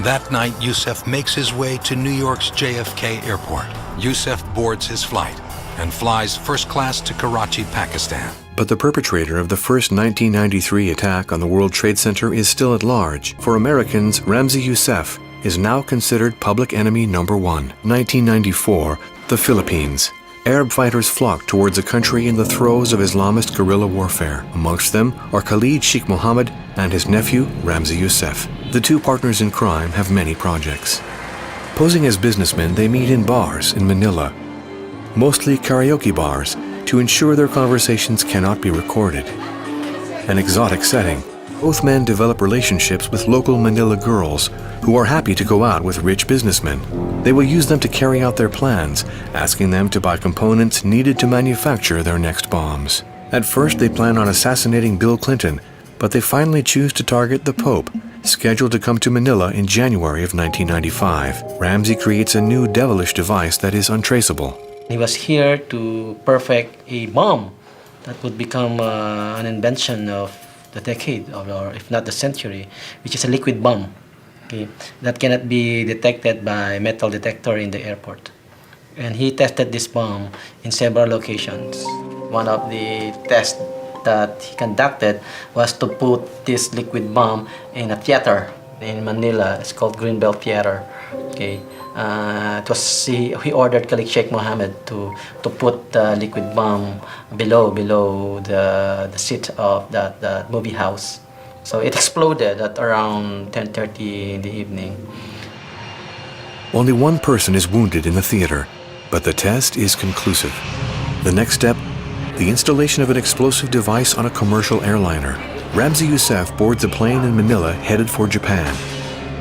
That night, Yousef makes his way to New York's JFK airport. Yousef boards his flight and flies first class to Karachi, Pakistan. But the perpetrator of the first 1993 attack on the World Trade Center is still at large. For Americans, Ramzi Yousef is now considered public enemy number one. 1994, the Philippines. Arab fighters flock towards a country in the throes of Islamist guerrilla warfare. Amongst them are Khalid Sheikh Mohammed and his nephew, Ramzi Yousef. The two partners in crime have many projects. Posing as businessmen, they meet in bars in Manila, mostly karaoke bars, to ensure their conversations cannot be recorded. An exotic setting. Both men develop relationships with local Manila girls who are happy to go out with rich businessmen. They will use them to carry out their plans, asking them to buy components needed to manufacture their next bombs. At first, they plan on assassinating Bill Clinton, but they finally choose to target the Pope, scheduled to come to Manila in January of 1995. Ramzi creates a new devilish device that is untraceable. He was here to perfect a bomb that would become an invention of the decade, or if not the century, which is a liquid bomb, okay, that cannot be detected by metal detector in the airport. And he tested this bomb in several locations. One of the tests that he conducted was to put this liquid bomb in a theater in Manila. It's called Greenbelt Theater. Okay. He ordered Khalid Sheikh Mohammed to put the liquid bomb below the seat of the movie house. So it exploded at around 10:30 in the evening. Only one person is wounded in the theater, but the test is conclusive. The next step, the installation of an explosive device on a commercial airliner. Ramzi Yousef boards a plane in Manila headed for Japan.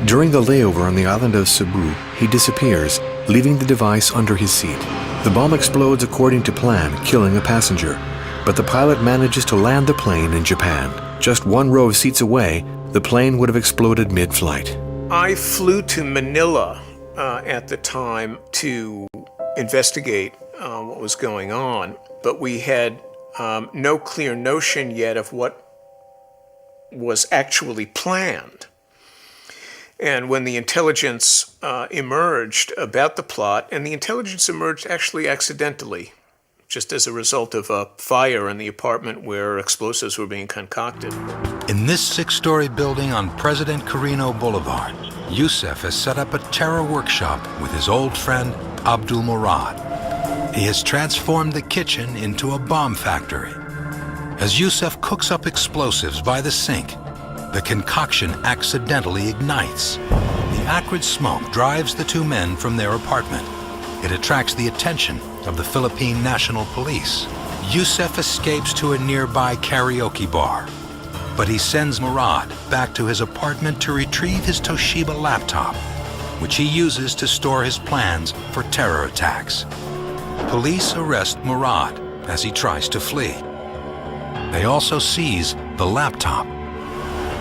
During the layover on the island of Cebu, he disappears, leaving the device under his seat. The bomb explodes according to plan, killing a passenger, but the pilot manages to land the plane in Japan. Just one row of seats away, the plane would have exploded mid-flight. I flew to Manila at the time to investigate what was going on, but we had no clear notion yet of what was actually planned. And when the intelligence emerged about the plot, and the intelligence emerged actually accidentally, just as a result of a fire in the apartment where explosives were being concocted. In this six-story building on President Quirino Boulevard, Yousef has set up a terror workshop with his old friend Abdul Murad. He has transformed the kitchen into a bomb factory. As Yousef cooks up explosives by the sink, the concoction accidentally ignites. The acrid smoke drives the two men from their apartment. It attracts the attention of the Philippine National Police. Yousef escapes to a nearby karaoke bar, but he sends Murad back to his apartment to retrieve his Toshiba laptop, which he uses to store his plans for terror attacks. Police arrest Murad as he tries to flee. They also seize the laptop.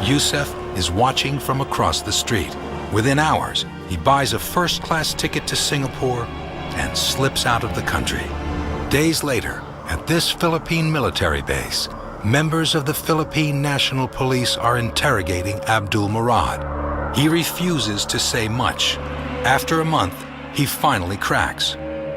Yousef is watching from across the street. Within hours, he buys a first-class ticket to Singapore and slips out of the country. Days later, at this Philippine military base, members of the Philippine National Police are interrogating Abdul Murad. He refuses to say much. After a month, he finally cracks.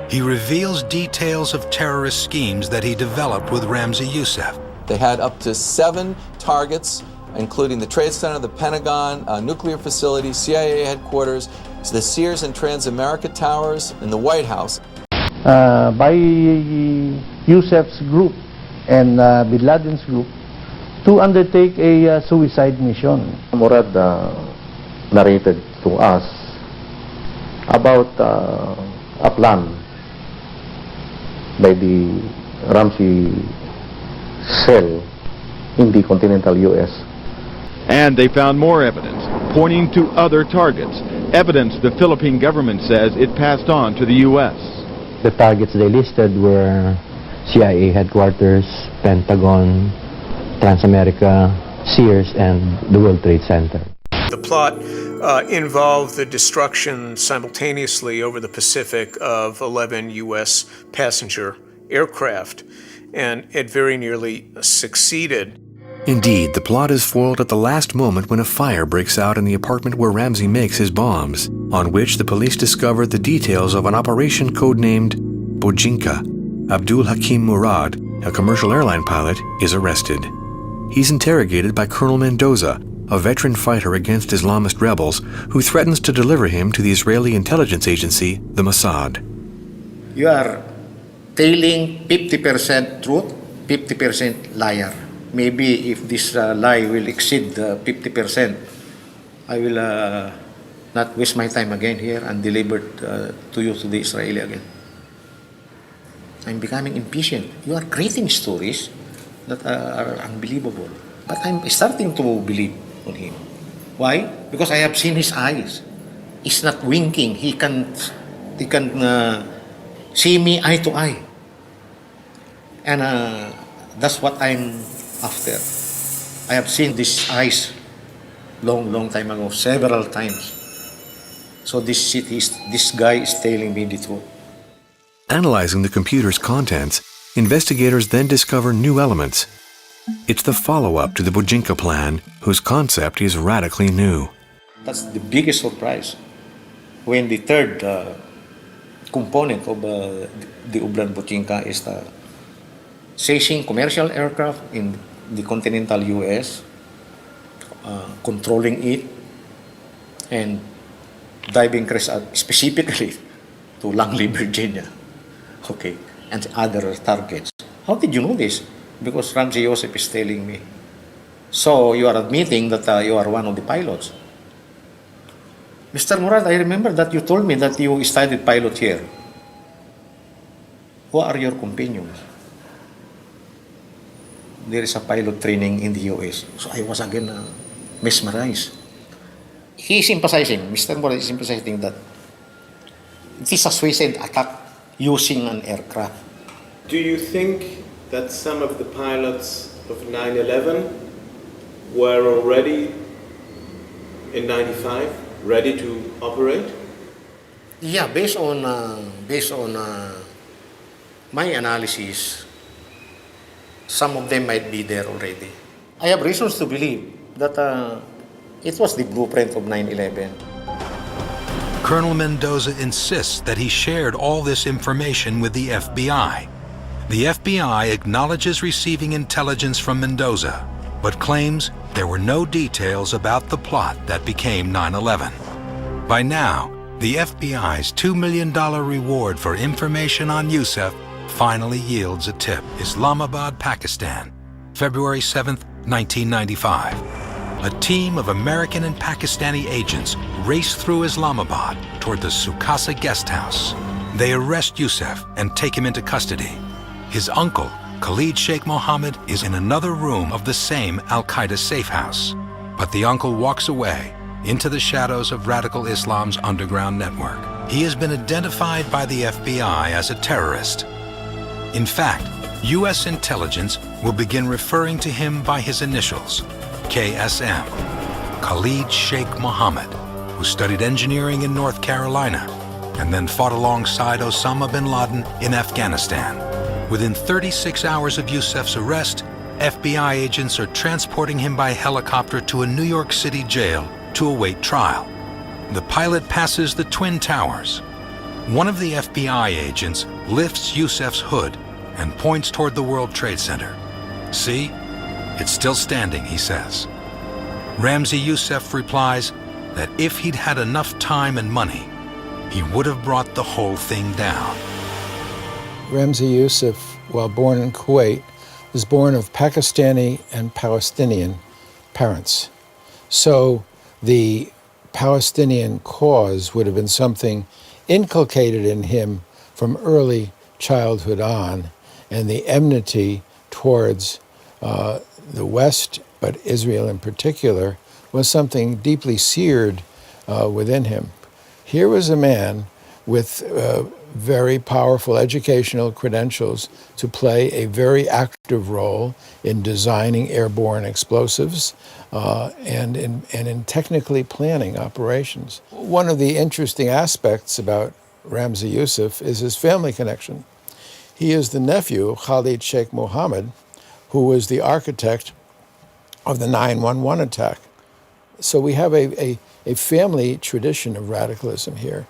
He reveals details of terrorist schemes that he developed with Ramzi Yousef. They had up to 7 targets, including the Trade Center, the Pentagon, a nuclear facility, CIA headquarters, the Sears and Transamerica Towers, and the White House. By Yousef's group and Bin Laden's group to undertake a suicide mission. Murad narrated to us about a plan by the Ramzi cell in the continental U.S. And they found more evidence pointing to other targets, evidence the Philippine government says it passed on to the U.S. The targets they listed were CIA headquarters, Pentagon, Transamerica, Sears, and the World Trade Center. The plot involved the destruction simultaneously over the Pacific of 11 U.S. passenger aircraft, and it very nearly succeeded. Indeed, the plot is foiled at the last moment when a fire breaks out in the apartment where Ramzi makes his bombs, on which the police discover the details of an operation codenamed Bojinka. Abdul Hakim Murad, a commercial airline pilot, is arrested. He's interrogated by Colonel Mendoza, a veteran fighter against Islamist rebels, who threatens to deliver him to the Israeli intelligence agency, the Mossad. You are telling 50% truth, 50% liar. Maybe if this lie will exceed 50%, I will not waste my time again here and deliver it to you, to the Israeli again. I'm becoming impatient. You are creating stories that are unbelievable. But I'm starting to believe on him. Why? Because I have seen his eyes. He's not winking. He can see me eye to eye. And that's what I'm after. I have seen these eyes long time ago, several times. So this guy is telling me the truth. Analyzing the computer's contents, investigators then discover new elements. It's the follow-up to the Bojinka plan, whose concept is radically new. That's the biggest surprise. When the third component of the Ublan Bojinka is the seizing commercial aircraft in the continental U.S., controlling it, and diving crash specifically to Langley, Virginia, okay, and other targets. How did you know this? Because Ramzi Yousef is telling me. So you are admitting that you are one of the pilots. Mr. Murad, I remember that you told me that you studied pilot here. Who are your companions? There is a pilot training in the US. So I was again mesmerized. He is emphasizing, Mr. Murad is emphasizing that it is a suicide attack using an aircraft. Do you think that some of the pilots of 9/11 were already in 95 ready to operate? Yeah, based on my analysis, some of them might be there already. I have reasons to believe that it was the blueprint of 9/11. Colonel Mendoza insists that he shared all this information with the FBI. The FBI acknowledges receiving intelligence from Mendoza, but claims there were no details about the plot that became 9/11. By now, the FBI's $2 million reward for information on Yousef finally yields a tip. Islamabad, Pakistan, February 7th, 1995. A team of American and Pakistani agents race through Islamabad toward the Sukasa guest house. They arrest Yousef and take him into custody. His uncle, Khalid Sheikh Mohammed, is in another room of the same Al-Qaeda safe house. But the uncle walks away into the shadows of radical Islam's underground network. He has been identified by the FBI as a terrorist. In fact, U.S. intelligence will begin referring to him by his initials, KSM, Khalid Sheikh Mohammed, who studied engineering in North Carolina and then fought alongside Osama bin Laden in Afghanistan. Within 36 hours of Yousef's arrest, FBI agents are transporting him by helicopter to a New York City jail to await trial. The pilot passes the Twin Towers. One of the FBI agents lifts Yousef's hood and points toward the World Trade Center. See? It's still standing, he says. Ramzi Yousef replies that if he'd had enough time and money, he would have brought the whole thing down. Ramzi Yousef, while born in Kuwait, was born of Pakistani and Palestinian parents. So the Palestinian cause would have been something inculcated in him from early childhood on, and the enmity towards the West, but Israel in particular, was something deeply seared within him. Here was a man with very powerful educational credentials to play a very active role in designing airborne explosives and in technically planning operations. One of the interesting aspects about Ramzi Yousef is his family connection. He is the nephew of Khalid Sheikh Mohammed, who was the architect of the 9/11 attack. So we have a family tradition of radicalism here.